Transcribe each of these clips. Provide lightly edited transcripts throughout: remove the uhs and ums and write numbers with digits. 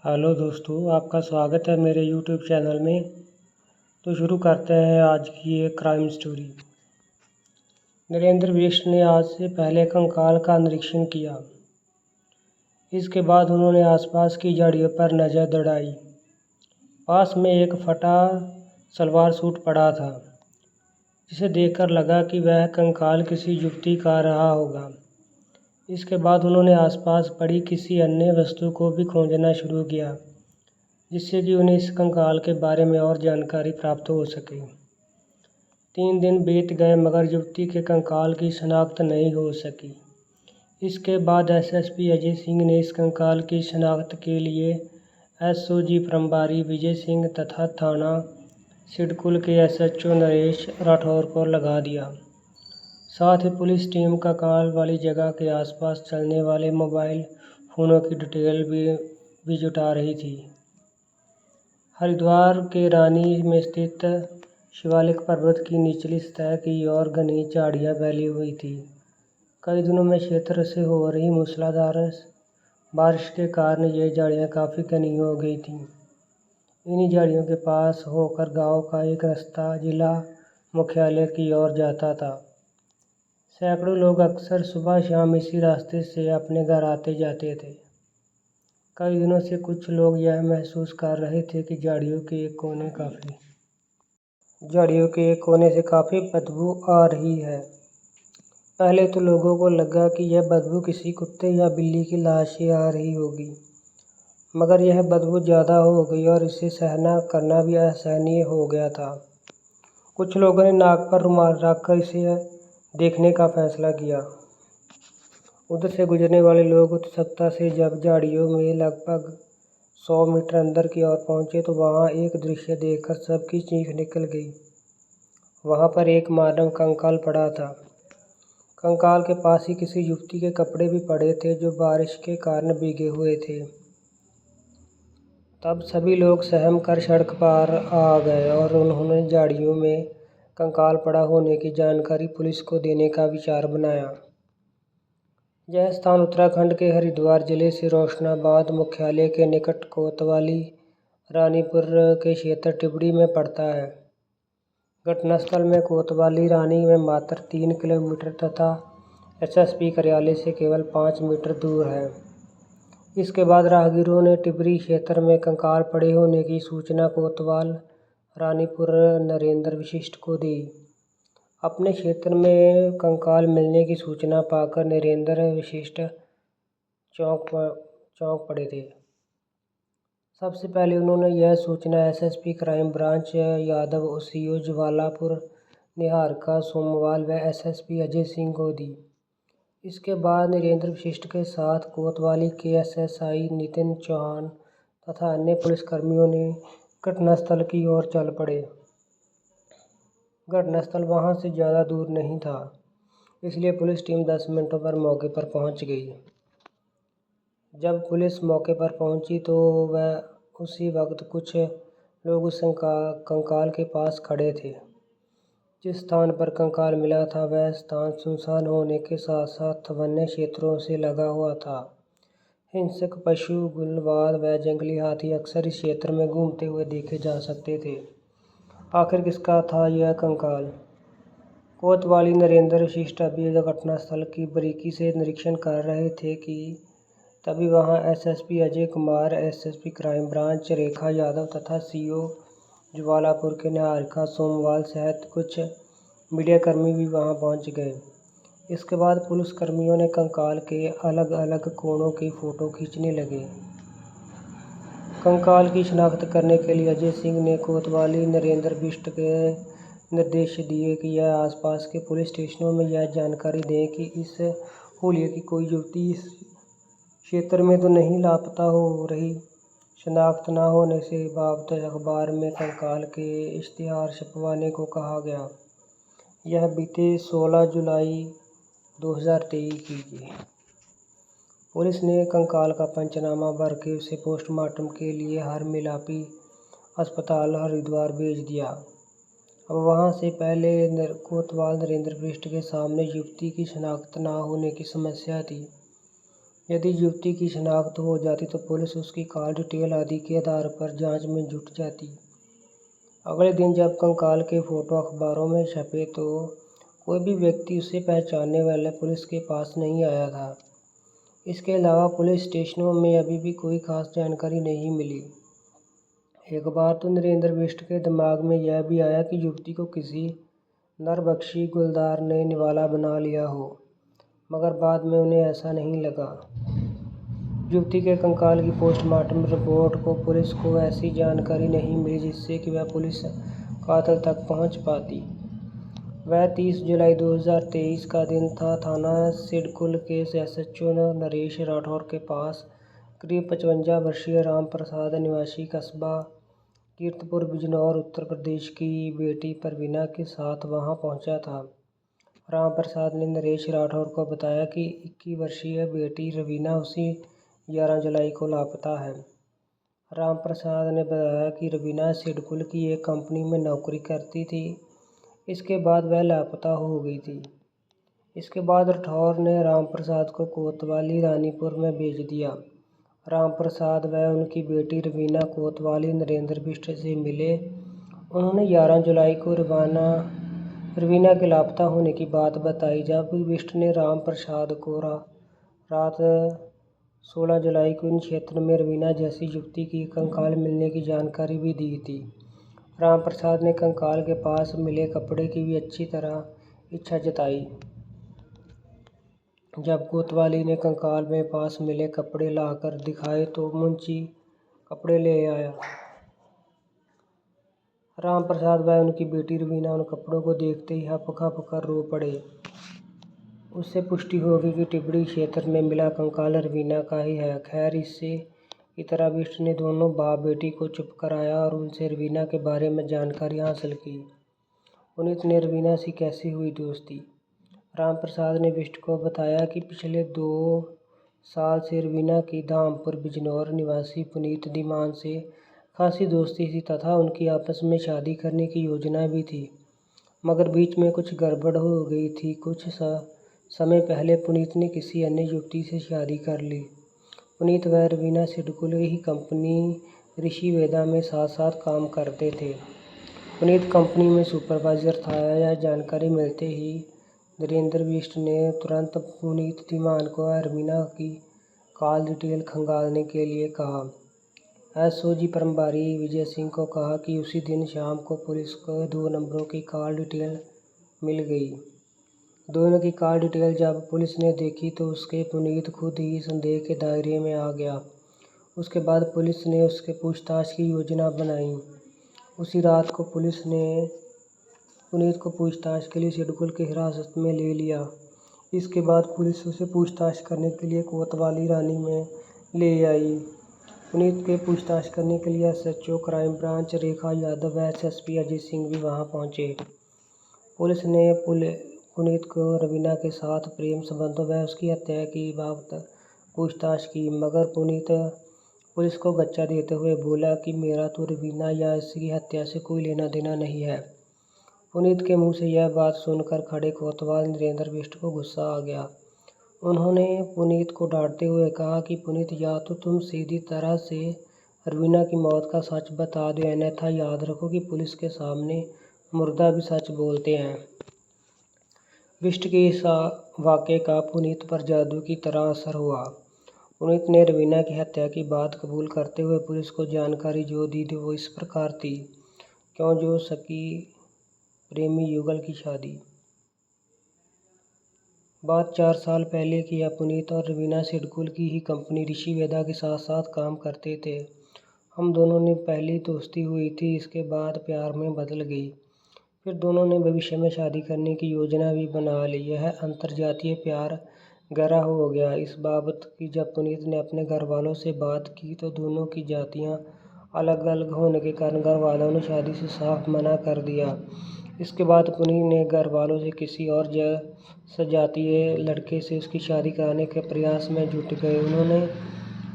Hello दोस्तों, आपका स्वागत है मेरे यूट्यूब चैनल में। तो शुरू करते हैं आज की एक क्राइम स्टोरी। नरेंद्र बिष्ट ने आज से पहले कंकाल का निरीक्षण किया। इसके बाद उन्होंने आसपास की झाड़ियों पर नज़र दौड़ाई। पास में एक फटा सलवार सूट पड़ा था, जिसे देखकर लगा कि वह कंकाल किसी युवती का रहा होगा। इसके बाद उन्होंने आसपास पड़ी किसी अन्य वस्तु को भी खोजना शुरू किया, जिससे कि उन्हें इस कंकाल के बारे में और जानकारी प्राप्त हो सके। 3 दिन बीत गए मगर युवती के कंकाल की शनाख्त नहीं हो सकी। इसके बाद एसएसपी अजय सिंह ने इस कंकाल की शनाख्त के लिए एसओजी प्रभारी विजय सिंह तथा थाना सिडकुल के एसएचओ नरेश राठौर को लगा दिया। साथ ही पुलिस टीम कंकाल वाली जगह के आसपास चलने वाले मोबाइल फ़ोनों की डिटेल भी जुटा रही थी। हरिद्वार के रानी में स्थित शिवालिक पर्वत की निचली सतह की ओर घनी झाड़ियाँ फैली हुई थी। कई दिनों में क्षेत्र से हो रही मूसलाधार बारिश के कारण ये झाड़ियाँ काफ़ी घनी हो गई थीं। इन्हीं झाड़ियों के पास होकर गांव का एक रास्ता जिला मुख्यालय की ओर जाता था। सैकड़ों लोग अक्सर सुबह शाम इसी रास्ते से अपने घर आते जाते थे। कई दिनों से कुछ लोग यह महसूस कर रहे थे कि झाड़ियों के एक कोने से काफ़ी बदबू आ रही है। पहले तो लोगों को लगा कि यह बदबू किसी कुत्ते या बिल्ली की लाश से आ रही होगी, मगर यह बदबू ज़्यादा हो गई और इसे सहना करना भी असहनीय हो गया था। कुछ लोगों ने नाक पर रुमाल रखकर इसे देखने का फैसला किया। उधर से गुजरने वाले लोग उत्सुकता से जब झाड़ियों में लगभग 100 मीटर अंदर की ओर पहुंचे तो वहां एक दृश्य देखकर सबकी चीख निकल गई। वहां पर एक मानव कंकाल पड़ा था। कंकाल के पास ही किसी युवती के कपड़े भी पड़े थे जो बारिश के कारण भीगे हुए थे। तब सभी लोग सहम कर सड़क पर आ गए और उन्होंने झाड़ियों में कंकाल पड़ा होने की जानकारी पुलिस को देने का विचार बनाया। यह स्थान उत्तराखंड के हरिद्वार जिले से रोशनाबाद मुख्यालय के निकट कोतवाली रानीपुर के क्षेत्र टिबड़ी में पड़ता है। घटनास्थल में कोतवाली रानी में मात्र 3 किलोमीटर तथा एसएसपी कार्यालय से केवल 5 मीटर दूर है। इसके बाद राहगीरों ने टिबड़ी क्षेत्र में कंकाल पड़े होने की सूचना कोतवाल रानीपुर नरेंद्र बिष्ट को दी। अपने क्षेत्र में कंकाल मिलने की सूचना पाकर नरेंद्र बिष्ट चौंक पड़े थे। सबसे पहले उन्होंने यह सूचना एसएसपी क्राइम ब्रांच यादव ओसीओ ज्वालापुर निहारिका सोमवाल व एसएसपी अजय सिंह को दी। इसके बाद नरेंद्र बिष्ट के साथ कोतवाली के एसएसआई नितिन चौहान तथा अन्य पुलिसकर्मियों ने घटनास्थल की ओर चल पड़े। घटनास्थल वहां से ज़्यादा दूर नहीं था, इसलिए पुलिस टीम 10 मिनटों पर मौके पर पहुंच गई। जब पुलिस मौके पर पहुंची तो वह उसी वक्त कुछ लोग उस कंकाल के पास खड़े थे। जिस स्थान पर कंकाल मिला था वह स्थान सुनसान होने के साथ साथ वन्य क्षेत्रों से लगा हुआ था। हिंसक पशु, गुलवाद व जंगली हाथी अक्सर इस क्षेत्र में घूमते हुए देखे जा सकते थे। आखिर किसका था यह कंकाल? कोतवाली नरेंद्र बिष्ट अभी घटनास्थल की बारीकी से निरीक्षण कर रहे थे कि तभी वहां SSP Ajay Kumar, SSP crime branch Rekha Yadav तथा सीओ ज्वालापुर के निहारिका सोमवाल सहित कुछ मीडियाकर्मी भी वहां पहुंच गए। इसके बाद पुलिसकर्मियों ने कंकाल के अलग अलग कोनों की फ़ोटो खींचने लगे। कंकाल की शनाख्त करने के लिए अजय सिंह ने कोतवाली नरेंद्र बिष्ट के निर्देश दिए कि यह आसपास के पुलिस स्टेशनों में यह जानकारी दें कि इस हुलिये की कोई युवती इस क्षेत्र में तो नहीं लापता हो रही। शनाख्त न होने से बाबत अखबार में कंकाल के इश्तिहार छपवाने को कहा गया। यह बीते 16 जुलाई 2023 की। पुलिस ने कंकाल का पंचनामा भर के उसे पोस्टमार्टम के लिए हरमिलापी अस्पताल हरिद्वार भेज दिया। अब वहां से पहले कोतवाल नरेंद्र बिष्ट के सामने युवती की शनाख्त न होने की समस्या थी। यदि युवती की शिनाख्त हो जाती तो पुलिस उसकी कॉल डिटेल आदि के आधार पर जांच में जुट जाती। अगले दिन जब कंकाल के फोटो अखबारों में छपे तो कोई भी व्यक्ति उसे पहचानने वाला पुलिस के पास नहीं आया था। इसके अलावा पुलिस स्टेशनों में अभी भी कोई खास जानकारी नहीं मिली। एक बार तो नरेंद्र बिष्ट के दिमाग में यह भी आया कि युवती को किसी नरबख्शी गुलदार ने निवाला बना लिया हो, मगर बाद में उन्हें ऐसा नहीं लगा। युवती के कंकाल की पोस्टमार्टम रिपोर्ट को पुलिस को ऐसी जानकारी नहीं मिली जिससे कि वह पुलिस कातिल तक पहुंच पाती। वह 30 जुलाई 2023 का दिन था। थाना सिडकुल के SHO नरेश राठौर के पास करीब 55 वर्षीय राम प्रसाद निवासी कस्बा कीर्तपुर बिजनौर उत्तर प्रदेश की बेटी परवीना के साथ वहां पहुंचा था। राम प्रसाद ने नरेश राठौर को बताया कि 21 वर्षीय बेटी रवीना उसी 11 जुलाई को लापता है। राम प्रसाद ने बताया कि रवीना सिडकुल की एक कंपनी में नौकरी करती थी। इसके बाद वह लापता हो गई थी। इसके बाद राठौर ने राम प्रसाद को कोतवाली रानीपुर में भेज दिया। राम प्रसाद व उनकी बेटी रवीना कोतवाली नरेंद्र बिष्ट से मिले। उन्होंने 11 जुलाई को रवीना के लापता होने की बात बताई, जब बिष्ट ने राम प्रसाद को रात 16 जुलाई को इन क्षेत्र में रवीना जैसी युवती की कंकाल मिलने की जानकारी भी दी थी। राम प्रसाद ने कंकाल के पास मिले कपड़े की भी अच्छी तरह इच्छा जताई। जब कोतवाली ने कंकाल में पास मिले कपड़े लाकर दिखाए तो मुंशी कपड़े ले आया। राम प्रसाद व उनकी बेटी रवीना उन कपड़ों को देखते ही हपका कर रो पड़े। उससे पुष्टि हो गई कि टिबड़ी क्षेत्र में मिला कंकाल रवीना का ही है। खैर, इससे की तरह बिष्ट ने दोनों बाप बेटी को चुप कराया और उनसे रवीना के बारे में जानकारी हासिल की। पुनीत ने रवीना से कैसी हुई दोस्ती। राम प्रसाद ने बिष्ट को बताया कि पिछले 2 साल से रवीना की धामपुर बिजनौर निवासी पुनीत धीमान से खासी दोस्ती थी तथा उनकी आपस में शादी करने की योजना भी थी, मगर बीच में कुछ गड़बड़ हो गई थी। कुछ समय पहले पुनीत ने किसी अन्य युवती से शादी कर ली। पुनीत व रवीना सिडकुल ही कंपनी ऋषि वेदा में साथ साथ काम करते थे। पुनीत कंपनी में सुपरवाइजर था। यह जानकारी मिलते ही नरेंद्र बिष्ट ने तुरंत पुनीत धीमान को रवीना की कॉल डिटेल खंगालने के लिए कहा। SOG प्रभारी विजय सिंह को कहा कि उसी दिन शाम को पुलिस को 2 नंबरों की कॉल डिटेल मिल गई। दोनों की कॉल डिटेल जब पुलिस ने देखी तो उसके पुनीत खुद ही संदेह के दायरे में आ गया। उसके बाद पुलिस ने उसके पूछताछ की योजना बनाई। उसी रात को पुलिस ने पुनीत को पूछताछ के लिए सिडकुल की हिरासत में ले लिया। इसके बाद पुलिस उसे पूछताछ करने के लिए कोतवाली रानी में ले आई। पुनीत के पूछताछ करने के लिए SHO crime branch Rekha Yadav व SSP अजय सिंह भी वहां पहुंचे। पुलिस ने पुनीत को रवीना के साथ प्रेम संबंधों व उसकी हत्या की बाबत पूछताछ की, मगर पुनीत पुलिस को गच्चा देते हुए बोला कि मेरा तो रवीना या इसकी हत्या से कोई लेना देना नहीं है। पुनीत के मुंह से यह बात सुनकर खड़े कोतवाल नरेंद्र बिष्ट को गुस्सा आ गया। उन्होंने पुनीत को डांटते हुए कहा कि पुनीत, या तो तुम सीधी तरह से रवीना की मौत का सच बता दो, अन्यथा याद रखो कि पुलिस के सामने मुर्दा भी सच बोलते हैं। बिष्ट के इस वाक़े का पुनीत पर जादू की तरह असर हुआ। पुनीत ने रवीना की हत्या की बात कबूल करते हुए पुलिस को जानकारी जो दी थी वो इस प्रकार थी। क्यों जो सकी प्रेमी युगल की शादी। बात 4 साल पहले की है। पुनीत और रवीना सिडकुल की ही कंपनी ऋषि वेदा के साथ साथ काम करते थे। हम दोनों ने पहली दोस्ती हुई थी, इसके बाद प्यार में बदल गई। फिर दोनों ने भविष्य में शादी करने की योजना भी बना ली। यह अंतर्जातीय प्यार गहरा हो गया। इस बाबत की जब पुनीत ने अपने घर वालों से बात की तो दोनों की जातियां अलग अलग होने के कारण घर वालों ने शादी से साफ मना कर दिया। इसके बाद पुनीत ने घर वालों से किसी और सजातीय लड़के से उसकी शादी कराने के प्रयास में जुट गए। उन्होंने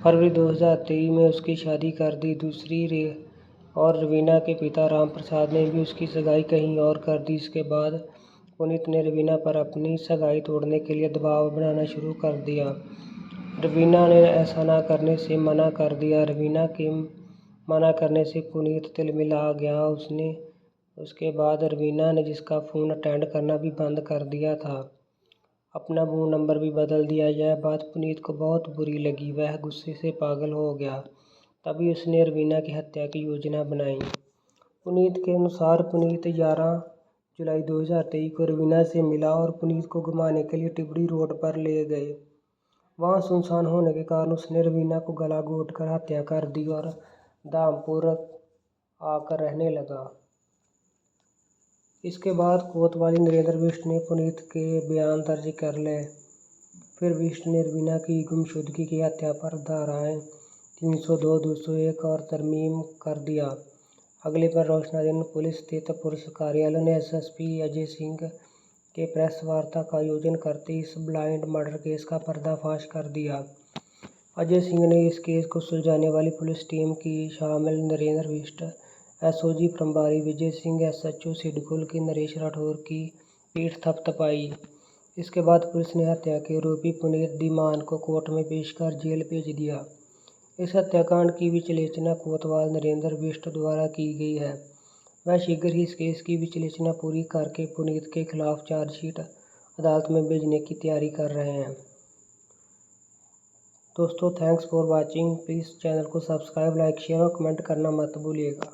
फरवरी 2023 में उसकी शादी कर दी। दूसरी और रवीना के पिता राम प्रसाद ने भी उसकी सगाई कहीं और कर दी। इसके बाद पुनीत ने रवीना पर अपनी सगाई तोड़ने के लिए दबाव बनाना शुरू कर दिया। रवीना ने ऐसा ना करने से मना कर दिया। रवीना के मना करने से पुनीत तिलमिला गया। उसके बाद रवीना ने जिसका फ़ोन अटेंड करना भी बंद कर दिया था, अपना फ़ोन नंबर भी बदल दिया। यह बात पुनीत को बहुत बुरी लगी। वह गुस्से से पागल हो गया। तभी उसने रवीना की हत्या की योजना बनाई। पुनीत के अनुसार पुनीत 11 जुलाई 2023 को रवीना से मिला और पुनीत को घुमाने के लिए टिबड़ी रोड पर ले गए। वहाँ सुनसान होने के कारण उसने रवीना को गला घोंटकर हत्या कर दी और धामपुर आकर रहने लगा। इसके बाद कोतवाली नरेंद्र बिष्ट ने पुनीत के बयान दर्ज कर ले। फिर बिष्ट ने रवीना की गुमशुदगी की हत्या पर धाराएं 302, 201 और तरमीम कर दिया। अगले पर रोशना दिन पुलिस स्थित पुलिस कार्यालय ने एसएसपी अजय सिंह के प्रेस वार्ता का आयोजन करते इस ब्लाइंड मर्डर केस का पर्दाफाश कर दिया। अजय सिंह ने इस केस को सुलझाने वाली पुलिस टीम की शामिल नरेंद्र बिष्ट, एसओजी प्रभारी विजय सिंह, एसएचओ सिडकुल के नरेश राठौर की पीठ थपथपाई। इसके बाद पुलिस ने हत्या के आरोपी पुनीत धीमान को कोर्ट में पेश कर जेल भेज दिया। इस हत्याकांड की विवेचना कोतवाल नरेंद्र बिष्ट द्वारा की गई है। वह शीघ्र ही इस केस की विवेचना पूरी करके पुनीत के खिलाफ चार्जशीट अदालत में भेजने की तैयारी कर रहे हैं। दोस्तों, thanks for watching. Please channel को सब्सक्राइब, लाइक, शेयर और कमेंट करना मत भूलिएगा।